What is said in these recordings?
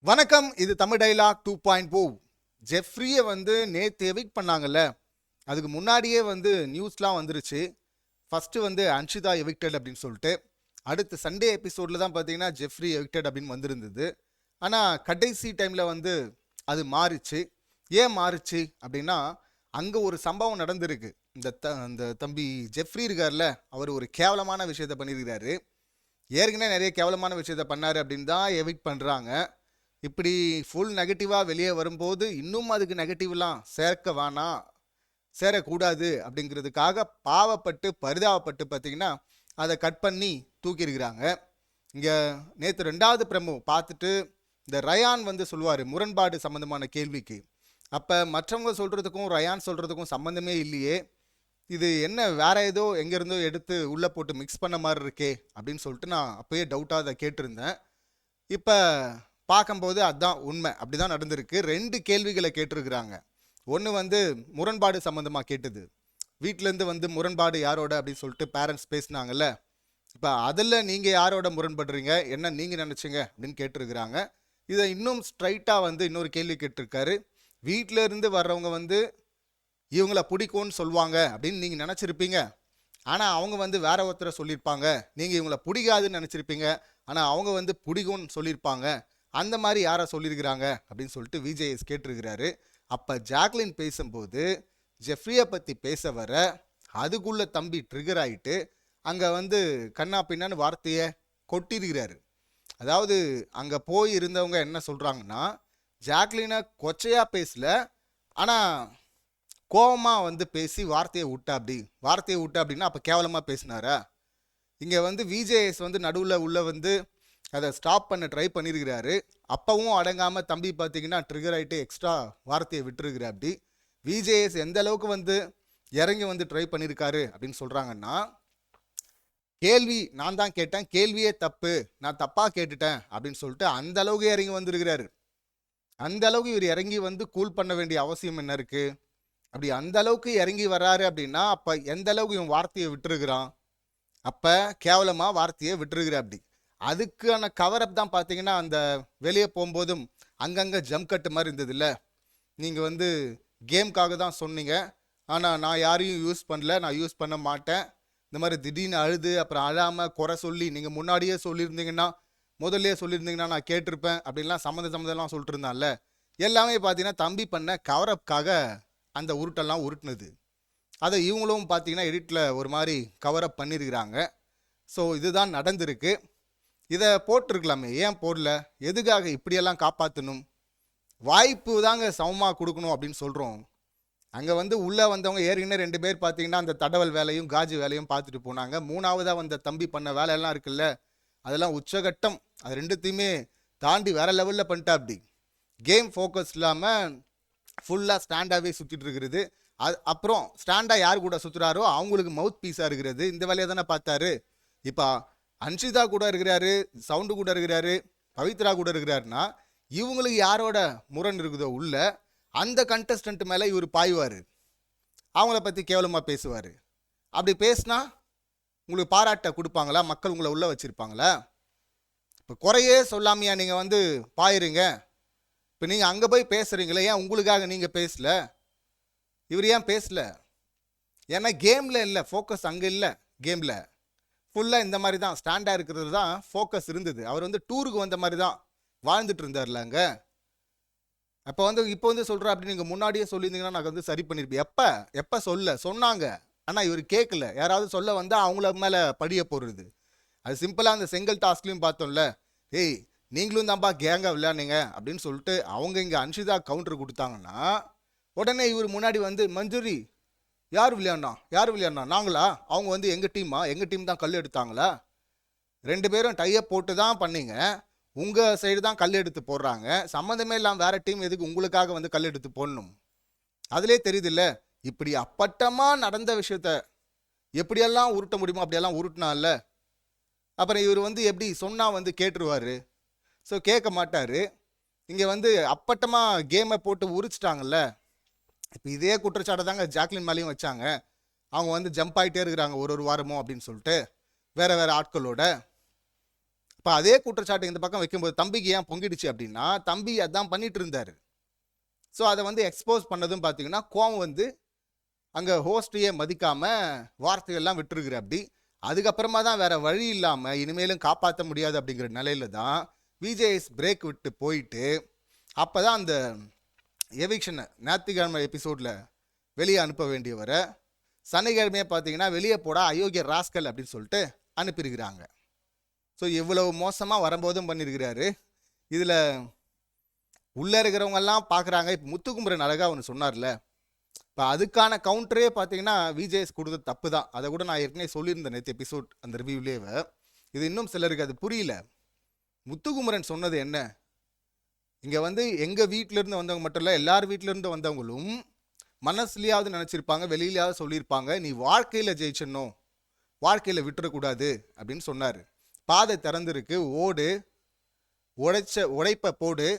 வணக்கம். இது தமிழ் டைலாக் 2.0. ஜெஃப்ரியை வந்து நேற்று எவிக்ட் பண்ணாங்கல்ல, அதுக்கு முன்னாடியே வந்து நியூஸ்லாம் வந்துருச்சு. ஃபஸ்ட்டு வந்து அன்ஷிதா எவிக்டட் அப்படின்னு சொல்லிட்டு, அடுத்து சண்டே எபிசோடில் தான் பார்த்தீங்கன்னா ஜெஃப்ரி எவிக்டட் அப்படின்னு வந்திருந்தது. ஆனால் கடைசி டைமில் வந்து அது மாறிச்சு. ஏன் மாறிச்சு அப்படின்னா, அங்கே ஒரு சம்பவம் நடந்திருக்கு. இந்த தம்பி ஜெஃப்ரி இருக்கார்ல, அவர் ஒரு கேவலமான விஷயத்த பண்ணியிருக்கிறாரு. ஏற்கனவே நிறைய கேவலமான விஷயத்த பண்ணார் அப்படின்னு தான் எவிக்ட் பண்ணுறாங்க. இப்படி ஃபுல் நெகட்டிவாக வெளியே வரும்போது இன்னும் அதுக்கு நெகட்டிவ்லாம் சேர்க்க வேணாம், சேரக்கூடாது அப்படிங்கிறதுக்காக பாவப்பட்டு பரிதாபப்பட்டு பார்த்தீங்கன்னா அதை கட் பண்ணி தூக்கியிருக்கிறாங்க. இங்கே நேற்று ரெண்டாவது பிரமோ பார்த்துட்டு இந்த ரயான் வந்து சொல்லுவார் முரண்பாடு சம்மந்தமான கேள்விக்கு. அப்போ மற்றவங்க சொல்கிறதுக்கும் ரயான் சொல்கிறதுக்கும் சம்மந்தமே இல்லையே, இது என்ன வேற ஏதோ எங்கேருந்தோ எடுத்து உள்ளே போட்டு மிக்ஸ் பண்ண மாதிரி இருக்கே அப்படின்னு சொல்லிட்டு நான் அப்போயே டவுட்டாக அதை கேட்டிருந்தேன். இப்போ பார்க்கும்போது அதுதான் உண்மை, அப்படி தான் நடந்திருக்கு. ரெண்டு கேள்விகளை கேட்டிருக்கிறாங்க. ஒன்று வந்து முரண்பாடு சம்மந்தமாக கேட்டது, வீட்டிலேருந்து வந்து முரண்பாடு யாரோட அப்படின்னு சொல்லிட்டு பேரண்ட்ஸ் பேசினாங்கல்ல. இப்போ அதில் நீங்கள் யாரோட முரண்படுறீங்க, என்ன நீங்கள் நினச்சிங்க அப்படின்னு கேட்டிருக்கிறாங்க. இதை இன்னும் ஸ்ட்ரைட்டாக வந்து இன்னொரு கேள்வி கேட்டிருக்காரு. வீட்டில் இருந்து வர்றவங்க வந்து இவங்கள பிடிக்கும்னு சொல்லுவாங்க அப்படின்னு நீங்கள் நினச்சிருப்பீங்க, ஆனால் அவங்க வந்து வேற ஒருத்தரை சொல்லியிருப்பாங்க. நீங்கள் இவங்கள பிடிக்காதுன்னு நினச்சிருப்பீங்க, ஆனால் அவங்க வந்து பிடிக்கும்னு சொல்லியிருப்பாங்க. அந்த மாதிரி யாரை சொல்லியிருக்கிறாங்க அப்படின்னு சொல்லிட்டு விஜேஎஸ் கேட்டிருக்கிறாரு. அப்போ ஜாக்லின் பேசும்போது ஜெஃப்ரியை பற்றி பேச வர அதுக்குள்ள தம்பி ட்ரிகர் ஆகிட்டு அங்கே வந்து கண்ணா பின்னான்னு வார்த்தையை கொட்டிருக்கிறாரு. அதாவது அங்கே போய் இருந்தவங்க என்ன சொல்கிறாங்கன்னா, ஜாக்லினை கொச்சையாக பேசல, ஆனால் கோபமாக வந்து பேசி வார்த்தையை விட்டா அப்படின்னா அப்போ கேவலமாக பேசினாரா? இங்கே வந்து விஜேஎஸ் வந்து நடுவில் உள்ள வந்து அதை ஸ்டாப் பண்ண ட்ரை பண்ணியிருக்கிறாரு. அப்பவும் அடங்காமல் தம்பி பார்த்தீங்கன்னா ட்ரிகர் ஆகிட்டு எக்ஸ்ட்ரா வார்த்தையை விட்டுருக்குற. அப்படி விஜேஎஸ் எந்த அளவுக்கு வந்து இறங்கி வந்து ட்ரை பண்ணியிருக்காரு அப்படின்னு சொல்கிறாங்கன்னா, கேள்வி நான் தான் கேட்டேன், கேள்வியே தப்பு, நான் தப்பாக கேட்டுட்டேன் அப்படின்னு சொல்லிட்டு அந்த அளவுக்கு இறங்கி வந்துருக்கிறாரு. அந்த அளவுக்கு இவர் இறங்கி வந்து கூல் பண்ண வேண்டிய அவசியம் என்ன இருக்கு? அப்படி அந்த அளவுக்கு இறங்கி வர்றாரு அப்படின்னா அப்போ எந்த அளவுக்கு இவன் வார்த்தையை விட்டுருக்கிறான்? அப்போ கேவலமாக வார்த்தையை விட்டுருக்குற. அப்படி அதுக்கான கவரப் தான் பார்த்தீங்கன்னா அந்த வெளியே போகும்போதும் அங்கங்கே ஜம்ப் கட்டு மாதிரி இருந்தது இல்லை. நீங்கள் வந்து கேம்காக தான் சொன்னீங்க, ஆனால் நான் யாரையும் யூஸ் பண்ணல, நான் யூஸ் பண்ண மாட்டேன். இந்த மாதிரி திடீர்னு அழுது அப்புறம் அழாமல் குறை சொல்லி நீங்கள் முன்னாடியே சொல்லியிருந்தீங்கன்னா, முதல்லையே சொல்லியிருந்தீங்கன்னா நான் கேட்டிருப்பேன் அப்படின்லாம் சம்மந்தம்லாம் சொல்லிட்டு இருந்தான்ல. எல்லாமே பார்த்தீங்கன்னா தம்பி பண்ண கவரப்காக அந்த உருட்டெல்லாம் உருட்டுனது. அதை இவங்களும் பார்த்தீங்கன்னா எடிட்டில் ஒரு மாதிரி கவரப் பண்ணியிருக்கிறாங்க. ஸோ இதுதான் நடந்திருக்கு. இதை போட்டிருக்கலாமே, ஏன் போடல? எதுக்காக இப்படியெல்லாம் காப்பாற்றணும்? வாய்ப்பு தாங்க சமமாக கொடுக்கணும் அப்படின்னு சொல்கிறோம். அங்கே வந்து உள்ளே வந்தவங்க ஏற்கனவே 2 பேர் பார்த்தீங்கன்னா அந்த தடவல் வேலையும் காஜு வேலையும் பார்த்துட்டு போனாங்க. மூணாவதாக வந்த தம்பி பண்ண வேலையெல்லாம் இருக்குல்ல, அதெல்லாம் உச்சகட்டம். அது ரெண்டுத்தையுமே தாண்டி வேற லெவலில் பண்ணிட்டா. அப்படி கேம் ஃபோக்கஸ் இல்லாமல் ஃபுல்லாக ஸ்டாண்டாகவே சுற்றிட்டு இருக்கிறது. அப்புறம் ஸ்டாண்டாக யார் கூட சுற்றுறாரோ அவங்களுக்கு மவுத் பீஸாக இருக்கிறது. இந்த வேலையை தானே பார்த்தாரு. இப்போ அன்ஷிதா கூட இருக்கிறாரு, சவுண்டு கூட இருக்கிறாரு, பவித்ரா கூட இருக்கிறாருன்னா இவங்களுக்கு யாரோட முரண் இருக்குதோ உள்ள அந்த கண்டஸ்டன்ட் மேலே இவர் பாய்வார், அவங்கள பற்றி கேவலமாக பேசுவார். அப்படி பேசினா உங்களுக்கு பாராட்ட கொடுப்பாங்களா? மக்கள் உங்களை உள்ளே வச்சுருப்பாங்களா? இப்போ குறையே சொல்லாமையா நீங்கள் வந்து பாயிருங்க? இப்போ நீங்கள் அங்கே போய் பேசுகிறீங்களே, ஏன் உங்களுக்காக நீங்கள் பேசல? இவர் ஏன் பேசல? ஏன்னா கேமில் இல்லை ஃபோக்கஸ், அங்கே இல்லை. கேமில் ஃபுல்லாக இந்த மாதிரி தான் ஸ்டாண்டாக இருக்கிறது தான் ஃபோக்கஸ் இருந்தது. அவர் வந்து டூருக்கு வந்த மாதிரி தான் வாழ்ந்துட்டு இருந்தார்ல அங்கே. அப்போ வந்து இப்போ வந்து சொல்கிறேன் அப்படி நீங்கள் முன்னாடியே சொல்லியிருந்தீங்கன்னா நான் வந்து சரி பண்ணியிருப்பேன். எப்போ சொன்னாங்க, ஆனால் இவர் கேட்கல. யாராவது சொல்ல வந்தால் அவங்கள மேலே படிய போடுறது. அது சிம்பிளாக அந்த செங்கல் டாஸ்க்லையும் பார்த்தோம்ல, ஏய் நீங்களும் தான்ப்பா கேங்காக விளையாடுங்க அப்படின்னு சொல்லிட்டு அவங்க இங்கே அன்ஷிதா கவுண்டர் கொடுத்தாங்கன்னா உடனே இவர் முன்னாடி வந்து மஞ்சுரி யார் விளையாடினா நாங்களா? அவங்க வந்து எங்கள் டீம் தான் கல் எடுத்தாங்களா? 2 பேரும் டையப் போட்டு தான் பண்ணீங்க, உங்கள் சைடு தான் கல் எடுத்து போடுறாங்க. சம்மந்தமே இல்லாமல் வேறு டீம் எதுக்கு உங்களுக்காக வந்து கல் எடுத்து போடணும்? அதிலே தெரியுது இல்லை, இப்படி அப்பட்டமாக நடந்த விஷயத்த எப்படியெல்லாம் உருட்ட முடியுமோ அப்படியெல்லாம் உருட்டினால. அப்புறம் இவர் வந்து எப்படி சொன்னால் வந்து கேட்டுருவார். ஸோ கேட்க மாட்டார். இங்கே வந்து அப்பட்டமாக கேமை போட்டு உரிச்சிட்டாங்கல்ல. இப்போ இதே குற்றச்சாட்டை தாங்க ஜாக்லின் மேலேயும் வச்சாங்க. அவங்க வந்து ஜம்ப் ஆகிட்டே இருக்கிறாங்க ஒரு வாரமோ அப்படின்னு சொல்லிட்டு வேறு ஆட்களோட. இப்போ அதே குற்றச்சாட்டு இந்த பக்கம் வைக்கும்போது தம்பிக்கு ஏன் பொங்கிடுச்சு அப்படின்னா, தம்பி அதான் பண்ணிட்டு இருந்தாரு. ஸோ அதை வந்து எக்ஸ்போஸ் பண்ணதும் பார்த்தீங்கன்னா கோவம் வந்து அங்கே ஹோஸ்டையே மதிக்காம வார்த்தைகள்லாம் விட்டுருக்குற அப்படி. அதுக்கப்புறமா தான் வேற வழி இல்லாமல் இனிமேலும் காப்பாற்ற முடியாது அப்படிங்கிற நிலையில தான் விஜேஎஸ் பிரேக் விட்டு போயிட்டு அப்போ தான் அந்த எவிக்ஷனை ஞாயிற்றுக்கிழமை எபிசோடில் வெளியே அனுப்ப வேண்டியவரை சனிக்கிழமையே பார்த்தீங்கன்னா வெளியே போடா அயோக்கிய ராஸ்கல் அப்படின்னு சொல்லிட்டு அனுப்பியிருக்கிறாங்க. ஸோ இவ்வளவு மோசமாக வரும்போதும் பண்ணியிருக்கிறாரு. இதில் உள்ளே இருக்கிறவங்கெல்லாம் பார்க்குறாங்க. இப்போ முத்துக்குமரன் அழகாக ஒன்று சொன்னார்ல, இப்போ அதுக்கான கவுண்டரே பார்த்தீங்கன்னா விஜேஎஸ் கொடுத்த தப்பு தான். அதை கூட நான் ஏற்கனவே சொல்லியிருந்தேன் நேற்று எபிசோட் அந்த ரிவ்யூலேயே. இது இன்னும் சிலருக்கு அது புரியல. முத்துக்குமரன் சொன்னது என்ன, இங்கே வந்து எங்கள் வீட்டிலேருந்து வந்தவங்க மட்டும் இல்லை, எல்லார் வீட்டிலேருந்து வந்தவங்களும் மனசுலையாவது நினச்சிருப்பாங்க, வெளியிலையாவது சொல்லியிருப்பாங்க, நீ வாழ்க்கையில் ஜெயிச்சிடணும், வாழ்க்கையில் விட்டுறக்கூடாது அப்படின்னு சொன்னார். பாதை திறந்துருக்கு, ஓடு, உழைப்பை போடு,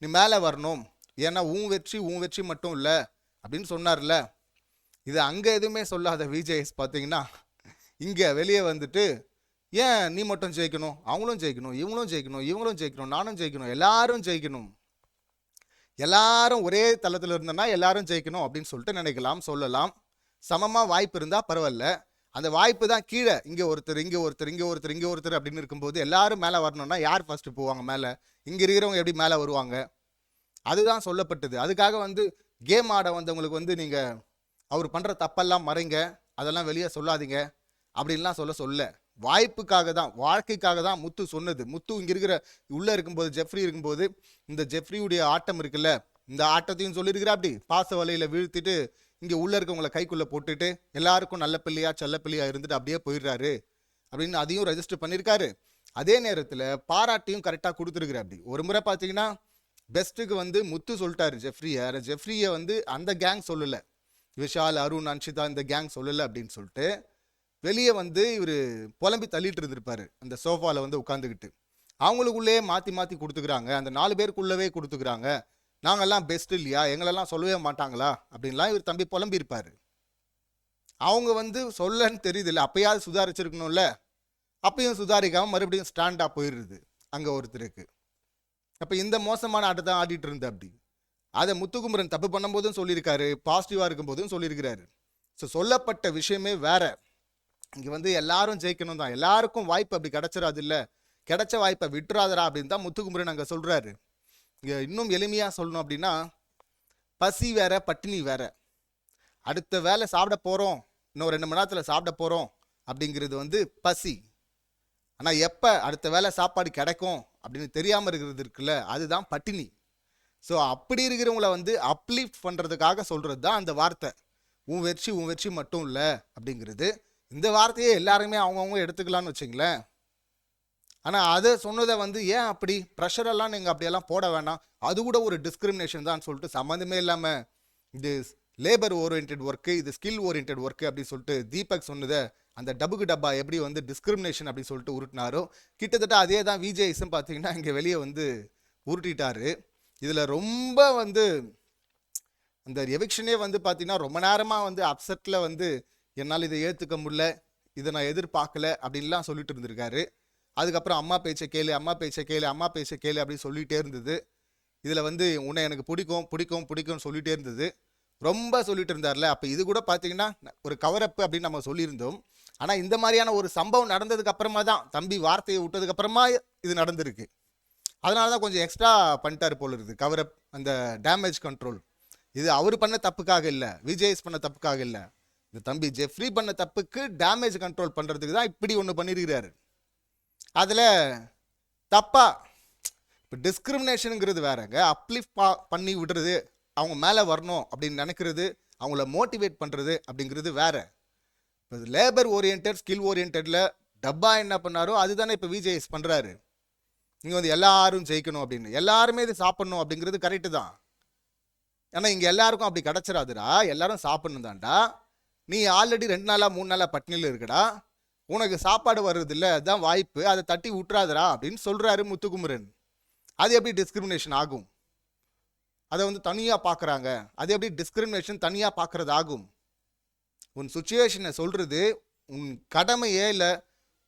நீ மேலே வரணும், ஏன்னா உன் வெற்றி மட்டும் இல்லை அப்படின்னு சொன்னார்ல. இது அங்கே எதுவுமே சொல்லாத விஜேஎஸ் பார்த்தீங்கன்னா இங்கே வெளியே வந்துட்டு ஏன் நீ மட்டும் ஜெயிக்கணும், அவங்களும் ஜெயிக்கணும், இவங்களும் ஜெயிக்கணும், நானும் ஜெயிக்கணும், எல்லாரும் ஜெயிக்கணும், எல்லாரும் ஒரே தளத்தில் இருந்தோன்னா எல்லாரும் ஜெயிக்கணும் அப்படின்னு சொல்லிட்டு நினைக்கலாம், சொல்லலாம். சமமாக வாய்ப்பு இருந்தால் பரவாயில்ல. அந்த வாய்ப்பு தான் கீழே இங்கே ஒருத்தர் அப்படின்னு இருக்கும்போது எல்லாரும் மேலே வரணும்னா யார் ஃபஸ்ட்டு போவாங்க மேலே? இங்கே இருக்கிறவங்க எப்படி மேலே வருவாங்க? அதுதான் சொல்லப்பட்டது. அதுக்காக வந்து கேம் ஆட வந்தவங்களுக்கு வந்து நீங்கள் அவர் பண்ணுற தப்பெல்லாம் மறைங்க, அதெல்லாம் வெளியே சொல்லாதீங்க அப்படின்லாம் சொல்ல வாய்ப்புக்காக தான், வாழ்க்கைக்காக தான் முத்து சொன்னது. முத்து இங்கே இருக்கிற உள்ளே இருக்கும்போது, ஜெஃப்ரி இருக்கும்போது, இந்த ஜெஃப்ரியுடைய ஆட்டம் இருக்குல்ல, இந்த ஆட்டத்தையும் சொல்லியிருக்கிறா. அப்படி பாச வலையில் வீழ்த்திட்டு இங்கே உள்ளே இருக்கவங்களை கைக்குள்ளே போட்டுட்டு எல்லாருக்கும் நல்ல பிள்ளையா செல்ல பிள்ளையா இருந்துட்டு அப்படியே போயிடுறாரு அப்படின்னு அதையும் ரெஜிஸ்டர் பண்ணியிருக்காரு. அதே நேரத்தில் பாராட்டியும் கரெக்டாக கொடுத்துருக்குற. அப்படி ஒரு முறை பார்த்தீங்கன்னா பெஸ்ட்டுக்கு வந்து முத்து சொல்லிட்டாரு ஜெஃப்ரியை வந்து அந்த கேங் சொல்லலை, விஷால், அருண், அன்ஷிதா இந்த கேங் சொல்லலை அப்படின்னு சொல்லிட்டு வெளியே வந்து இவர் புலம்பி தள்ளிட்டு இருந்திருப்பாரு அந்த சோஃபாவில் வந்து உட்காந்துக்கிட்டு. அவங்களுக்குள்ளேயே மாற்றி கொடுத்துக்கிறாங்க, அந்த 4 பேருக்குள்ளவே கொடுத்துக்கிறாங்க, நாங்கள்லாம் பெஸ்ட் இல்லையா, எங்களெல்லாம் சொல்லவே மாட்டாங்களா அப்படின்லாம் இவர் தம்பி புலம்பியிருப்பார். அவங்க வந்து சொல்லன்னு தெரியுதுல்ல, அப்பயாவது சுதாரிச்சிருக்கணும்ல, அப்பயும் சுதாரிக்காமல் மறுபடியும் ஸ்டாண்டாக போயிடுறது அங்கே ஒருத்தருக்கு. அப்போ இந்த மோசமான ஆட்டத்தை ஆடிட்டு இருந்த அப்படி. அதை முத்துக்குமரன் தப்பு பண்ணும்போதும் சொல்லியிருக்காரு, பாசிட்டிவாக இருக்கும்போதும் சொல்லியிருக்கிறாரு. ஸோ சொல்லப்பட்ட விஷயமே வேற. இங்கே வந்து எல்லாரும் ஜெயிக்கணும் தான், எல்லாருக்கும் வாய்ப்பு அப்படி கிடைச்சிடாது, இல்லை கிடைச்ச வாய்ப்பை விட்டுறாதரா அப்படின்னு தான் முத்துக்குமரன் அங்கே சொல்கிறாரு. இங்கே இன்னும் எளிமையாக சொல்லணும் அப்படின்னா, பசி வேற பட்டினி வேற. அடுத்த வேலை சாப்பிட போகிறோம், இன்னும் 2 மணி நேரத்தில் சாப்பிட போகிறோம் அப்படிங்கிறது வந்து பசி. ஆனால் எப்போ அடுத்த வேலை சாப்பாடு கிடைக்கும் அப்படின்னு தெரியாமல் இருக்கிறது இருக்குல்ல, அதுதான் பட்டினி. ஸோ அப்படி இருக்கிறவங்கள வந்து அப்லிஃப்ட் பண்ணுறதுக்காக சொல்கிறது தான் அந்த வார்த்தை, உன் வெற்றி மட்டும் இல்லை அப்படிங்கிறது. இந்த வார்த்தையே எல்லாருமே அவங்கவுங்க எடுத்துக்கலான்னு வச்சுங்களேன். ஆனால் அதை சொன்னதை வந்து ஏன் அப்படி ப்ரெஷரெல்லாம் நீங்கள் அப்படியெல்லாம் போட வேணாம், அது கூட ஒரு டிஸ்கிரிமினேஷன் தான் சொல்லிட்டு சம்மந்தமே இல்லாமல் இது லேபர் ஓரியன்ட் ஒர்க்கு, இது ஸ்கில் ஓரியன்ட் ஒர்க்கு அப்படின்னு சொல்லிட்டு தீபக் சொன்னதை அந்த டபுக்கு டப்பா எப்படி வந்து டிஸ்கிரிமினேஷன் அப்படின்னு சொல்லிட்டு உருட்டினாரோ, கிட்டத்தட்ட அதே தான் விஜேஎஸும் பார்த்தீங்கன்னா இங்கே வெளியே வந்து உருட்டிட்டாரு. இதில் ரொம்ப வந்து அந்த எவிக்ஷனே வந்து பார்த்தீங்கன்னா ரொம்ப நேரமாக வந்து அப்செட்டில் வந்து என்னால் இதை ஏற்றுக்க முடியல, இதை நான் எதிர்பார்க்கல அப்படின்லாம் சொல்லிட்டு இருந்திருக்காரு. அதுக்கப்புறம் அம்மா பேச்சை கேளு அப்படின்னு சொல்லிகிட்டே இருந்தது. இதில் வந்து உன்னை எனக்கு பிடிக்கும்னு சொல்லிகிட்டே இருந்தது, ரொம்ப சொல்லிட்டு இருந்தார்ல. அப்போ இது கூட பார்த்தீங்கன்னா ஒரு கவரப்பு அப்படின்னு நம்ம சொல்லியிருந்தோம். ஆனால் இந்த மாதிரியான ஒரு சம்பவம் நடந்ததுக்கு அப்புறமா தான், தம்பி வார்த்தையை விட்டதுக்கு அப்புறமா இது நடந்திருக்கு. அதனால தான் கொஞ்சம் எக்ஸ்ட்ரா பண்ணிட்டார் போல இருக்குது கவரப், அந்த டேமேஜ் கண்ட்ரோல். இது அவர் பண்ண தப்புக்காக இல்லை, விஜேஎஸ் பண்ண தப்புக்காக இல்லை, இந்த தம்பி ஜெஃப்ரி பண்ண தப்புக்கு டேமேஜ் கண்ட்ரோல் பண்ணுறதுக்கு தான் இப்படி ஒன்று பண்ணியிருக்கிறாரு. அதில் தப்பா இப்போ டிஸ்கிரிமினேஷனுங்கிறது வேறங்க, அப்லிஃப்ட் பண்ணி விடுறது, அவங்க மேலே வரணும் அப்படின்னு நினைக்கிறது, அவங்கள மோட்டிவேட் பண்ணுறது அப்படிங்கிறது வேற. இப்போ லேபர் ஓரியன்ட் ஸ்கில் ஓரியன்டில் டப்பா என்ன பண்ணாரோ அதுதானே இப்போ விஜேஎஸ் பண்ணுறாரு. இங்கே வந்து எல்லாரும் ஜெயிக்கணும் அப்படின்னு, எல்லாருமே இது சாப்பிட்ணும் அப்படிங்கிறது கரெக்டு தான். ஆனால் இங்கே எல்லாருக்கும் அப்படி கிடச்சிடாதுடா, எல்லாரும் சாப்பிட்ணும் தான்டா. நீ ஆல்ரெடி 2 நாளாக 3 நாளாக பட்டினியில் இருக்குடா, உனக்கு சாப்பாடு வர்றது இல்லை, அதுதான் வாய்ப்பு, அதை தட்டி விட்டுறாதரா அப்படின்னு சொல்கிறாரு முத்துக்குமரன். அது எப்படி டிஸ்கிரிமினேஷன் ஆகும்? அதை வந்து தனியாக பார்க்குறாங்க, அது எப்படி டிஸ்கிரிமினேஷன் தனியாக பார்க்குறது ஆகும்? உன் சுச்சுவேஷனை சொல்கிறது உன் கடமையே, இல்லை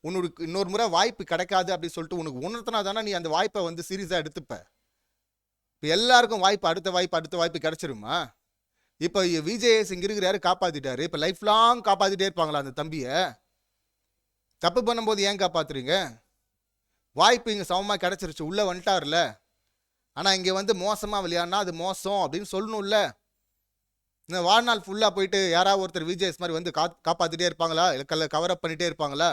உனக்கு இன்னொரு முறை வாய்ப்பு கிடைக்காது அப்படின்னு சொல்லிட்டு உனக்கு உணர்த்தினா தானே நீ அந்த வாய்ப்பை வந்து சீரியஸாக எடுத்துப்ப. இப்போ எல்லாருக்கும் வாய்ப்பு அடுத்த வாய்ப்பு கிடைச்சிருமா? இப்போ விஜேஎஸ் இங்கே இருக்கிறாரு, காப்பாற்றிட்டாரு. இப்போ லைஃப் லாங் காப்பாற்றிட்டே இருப்பாங்களா அந்த தம்பியை? தப்பு பண்ணும்போது ஏன் காப்பாற்றுறீங்க? வாய்ப்பு இங்கே சமமாக கிடச்சிருச்சு, உள்ளே வந்துட்டார்ல. ஆனால் இங்கே வந்து மோசமாக விளையாடினா அது மோசம் அப்படின்னு சொல்லணும்ல. இந்த வாழ்நாள் ஃபுல்லாக போயிட்டு யாராவது ஒருத்தர் விஜேஎஸ் மாதிரி வந்து காப்பாற்றிட்டே இருப்பாங்களா? இல்லை கவரப் பண்ணிகிட்டே இருப்பாங்களா?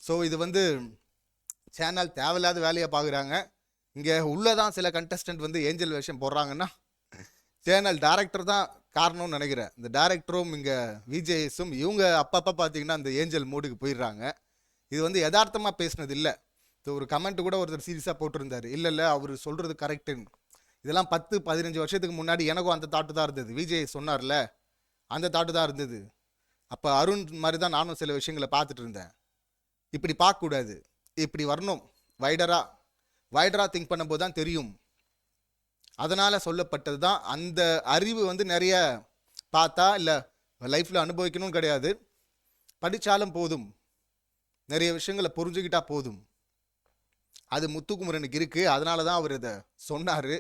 ஸோ இது வந்து சேனல் தேவையில்லாத வேலையை பார்க்குறாங்க. இங்கே உள்ளதான் சில கண்டஸ்டன்ட் வந்து ஏஞ்சல் வேஷம் போடுறாங்கன்னா சேனல் டேரக்டர் தான் காரணம்னு நினைக்கிறேன். இந்த டேரக்டரும் இங்கே விஜேஎஸும் இவங்க அப்பப்போ பார்த்தீங்கன்னா அந்த ஏஞ்சல் மோடுக்கு போயிடுறாங்க. இது வந்து யதார்த்தமாக பேசினது இல்லை. இது ஒரு கமெண்ட் கூட ஒருத்தர் சீரியஸாக போட்டிருந்தார், இல்லை அவர் சொல்கிறது கரெக்டுன்னு. இதெல்லாம் 10-15 வருஷத்துக்கு முன்னாடி எனக்கும் அந்த தாட்டு தான் இருந்தது. விஜய் சொன்னார்ல, அந்த தாட்டு தான் இருந்தது. அப்போ அருண் மாதிரி தான் நானும் சில விஷயங்களை பார்த்துட்டு இருந்தேன். இப்படி பார்க்கக்கூடாது, இப்படி வரணும், வைடராக திங்க் பண்ணும்போது தான் தெரியும். அதனால் சொல்லப்பட்டது தான். அந்த அறிவு வந்து நிறைய பார்த்தா இல்லை லைஃப்பில் அனுபவிக்கணும்னு கிடையாது, படித்தாலும் போதும், நிறைய விஷயங்களை புரிஞ்சுக்கிட்டா போதும். அது முத்துக்குமரனுக்கு இருக்குது, அதனால தான் அவர் இதை சொன்னார்.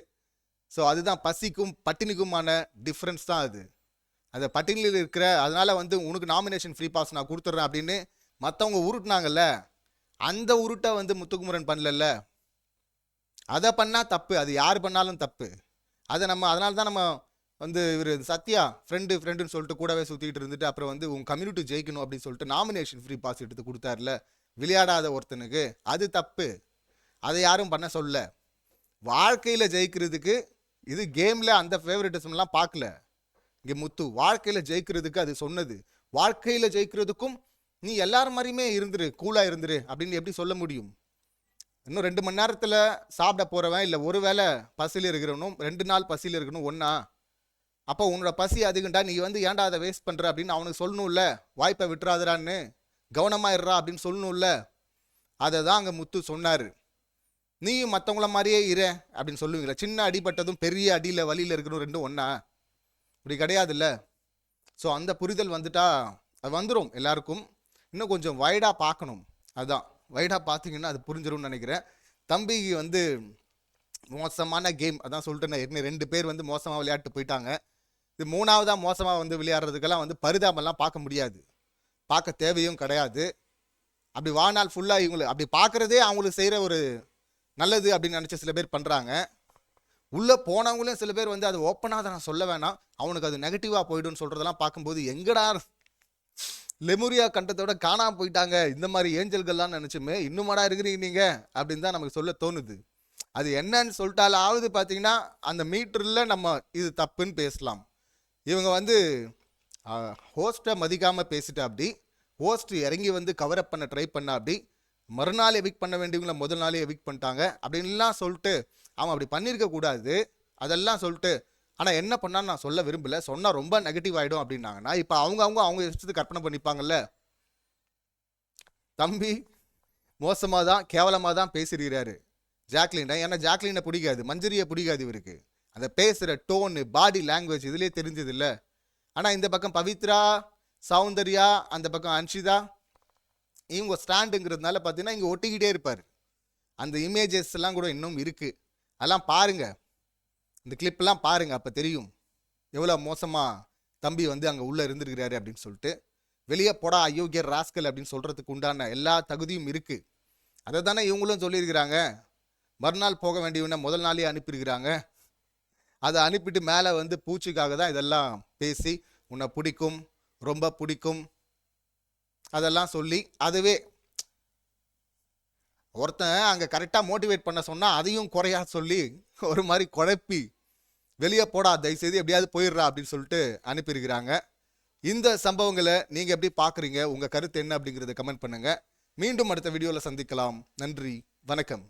ஸோ அதுதான் பசிக்கும் பட்டினிக்குமான டிஃப்ரென்ஸ் தான் அது. அந்த பட்டினியில் இருக்கிற அதனால் வந்து உனக்கு நாமினேஷன் ஃப்ரீ பாஸ் நான் கொடுத்துட்றேன் அப்படின்னு மற்றவங்க உருட்டினாங்கல்ல, அந்த உருட்டை வந்து முத்துக்குமரன் பண்ணல. அதை பண்ணால் தப்பு, அது யார் பண்ணாலும் தப்பு. அதை நம்ம அதனால தான் நம்ம வந்து இவர் சத்யா ஃப்ரெண்டுன்னு சொல்லிட்டு கூடவே சுற்றிக்கிட்டு இருந்துட்டு அப்புறம் வந்து உங்கள் கம்யூனிட்டி ஜெயிக்கணும் அப்படின்னு சொல்லிட்டு நாமினேஷன் ஃப்ரீ பாஸ் எடுத்து கொடுத்தாருல விளையாடாத ஒருத்தனுக்கு. அது தப்பு, அதை யாரும் பண்ண சொல்ல. வாழ்க்கையில் ஜெயிக்கிறதுக்கு இது கேமில் அந்த ஃபேவரட்டிசம்லாம் பார்க்கல. இங்கே முத்து வாழ்க்கையில் ஜெயிக்கிறதுக்கு அது சொன்னது. வாழ்க்கையில் ஜெயிக்கிறதுக்கும் நீ எல்லாரும் மாதிரியுமே இருந்துரு, கூலாக இருந்துரு அப்படின்னு எப்படி சொல்ல முடியும்? இன்னும் 2 மணி நேரத்தில் சாப்பிட போகிறவன் இல்லை ஒரு வேளை பசியில் இருக்கிறவனும் 2 நாள் பசியில் இருக்கணும் ஒன்றா? அப்போ உன்னோட பசி அதிகண்டா, நீ வந்து ஏன்டா அதை வேஸ்ட் பண்ணுற அப்படின்னு அவனுக்கு சொல்லணும்ல. வாய்ப்பை விட்டுறாதுறான்னு, கவனமாக இருறா அப்படின்னு சொல்லணும்ல. அதை தான் அங்கே முத்து சொன்னார். நீயும் மற்றவங்கள மாதிரியே இரு அப்படின்னு சொல்லுவீங்களா? சின்ன அடிபட்டதும் பெரிய அடியில் வலியில் இருக்கணும் ரெண்டும் ஒன்றா? இப்படி கிடையாதுல்ல. ஸோ அந்த புரிதல் வந்துட்டா அது வந்துடும் எல்லாருக்கும். இன்னும் கொஞ்சம் வைடாக பார்க்கணும். அதுதான் வைடாக பார்த்தீங்கன்னா அது புரிஞ்சிடும்னு நினைக்கிறேன். தம்பிக்கு வந்து மோசமான கேம் அதான் சொல்லிட்டு என்ன 2 பேர் வந்து மோசமாக விளையாட்டு போயிட்டாங்க. இது 3ஆவதாக மோசமாக வந்து விளையாடுறதுக்கெல்லாம் வந்து பரிதாபம்லாம் பார்க்க முடியாது, பார்க்க தேவையும் கிடையாது. அப்படி வாழ்நாள் ஃபுல்லாக இவங்களுக்கு அப்படி பார்க்குறதே அவங்களுக்கு செய்கிற ஒரு நல்லது அப்படின்னு நினச்சி சில பேர் பண்ணுறாங்க. உள்ளே போனவங்களையும் சில பேர் வந்து அது ஓப்பனாக அதை நான் சொல்ல வேணாம், அவனுக்கு அது நெகட்டிவாக போய்டுன்னு சொல்கிறதெல்லாம் பார்க்கும்போது எங்கடா லெமுரியா கண்டத்தோட காணாமல் போயிட்டாங்க இந்த மாதிரி ஏஞ்சல்கள்லாம் நினச்சுமே இன்னுமாடா இருக்கிறீங்க நீங்கள் அப்படின்னு தான் நமக்கு சொல்ல தோணுது. அது என்னன்னு சொல்லிட்டாலாவது பார்த்தீங்கன்னா அந்த மீட்டரில் நம்ம இது தப்புன்னு பேசலாம். இவங்க வந்து ஹோஸ்ட்டை மதிக்காமல் பேசிட்டா அப்படி, ஹோஸ்ட் இறங்கி வந்து கவரப் பண்ண ட்ரை பண்ண அப்படி, மறுநாள் எவிக் பண்ண வேண்டியவங்கள முதல் நாளே எவிக் பண்ணிட்டாங்க அப்படின்லாம் சொல்லிட்டு அவன் அப்படி பண்ணியிருக்க கூடாது. அதெல்லாம் சொல்லிட்டு ஆனால் என்ன பண்ணான்னு நான் சொல்ல விரும்பலை, சொன்னால் ரொம்ப நெகட்டிவ் ஆகிடும் அப்படின்னாங்கன்னா இப்போ அவங்க இஷ்டத்துக்கு கற்பனை பண்ணிப்பாங்கல்ல. தம்பி மோசமாக தான் கேவலமாக தான் பேசிடுறாரு ஜாக்லினை. ஏன்னா ஜாக்லினை பிடிக்காது, மஞ்சரியை பிடிக்காது இவருக்கு. அந்த பேசுகிற டோனு பாடி லாங்குவேஜ் இதுலேயே தெரிஞ்சது இல்லை. ஆனால் இந்த பக்கம் பவித்ரா சௌந்தர்யா அந்த பக்கம் அன்ஷிதா இவங்க ஸ்டாண்டுங்கிறதுனால பார்த்தீங்கன்னா இங்கே ஒட்டிக்கிட்டே இருப்பார். அந்த இமேஜஸ் எல்லாம் கூட இன்னும் இருக்குது, அதெல்லாம் பாருங்கள், இந்த கிளிப்லாம் பாருங்கள், அப்போ தெரியும் எவ்வளோ மோசமாக தம்பி வந்து அங்கே உள்ளே இருந்துருக்கிறாரு அப்படின்னு சொல்லிட்டு. வெளியே போடா அயோக்கிய ராஸ்கல் அப்படின்னு சொல்கிறதுக்கு உண்டான எல்லா தகுதியும் இருக்குது. அதை தானே இவங்களும் சொல்லியிருக்கிறாங்க. மறுநாள் போக வேண்டியவனை முதல் நாளே அனுப்பியிருக்கிறாங்க. அதை அனுப்பிட்டு மேலே வந்து பூச்சிக்காக தான் இதெல்லாம் பேசி உன்னை பிடிக்கும் ரொம்ப பிடிக்கும் அதெல்லாம் சொல்லி அதுவே ஒருத்தன் அங்கே கரெக்டாக மோட்டிவேட் பண்ண சொன்னால் அதையும் குறையா சொல்லி ஒரு மாதிரி குழப்பி வெளியே போடா தயவுசெய்து எப்படியாவது போயிடுறா அப்படின்னு சொல்லிட்டு அனுப்பியிருக்கிறாங்க. இந்த சம்பவங்களை நீங்கள் எப்படி பார்க்குறீங்க, உங்கள் கருத்து என்ன அப்படிங்கிறத கமெண்ட் பண்ணுங்கள். மீண்டும் அடுத்த வீடியோவில் சந்திக்கலாம். நன்றி, வணக்கம்.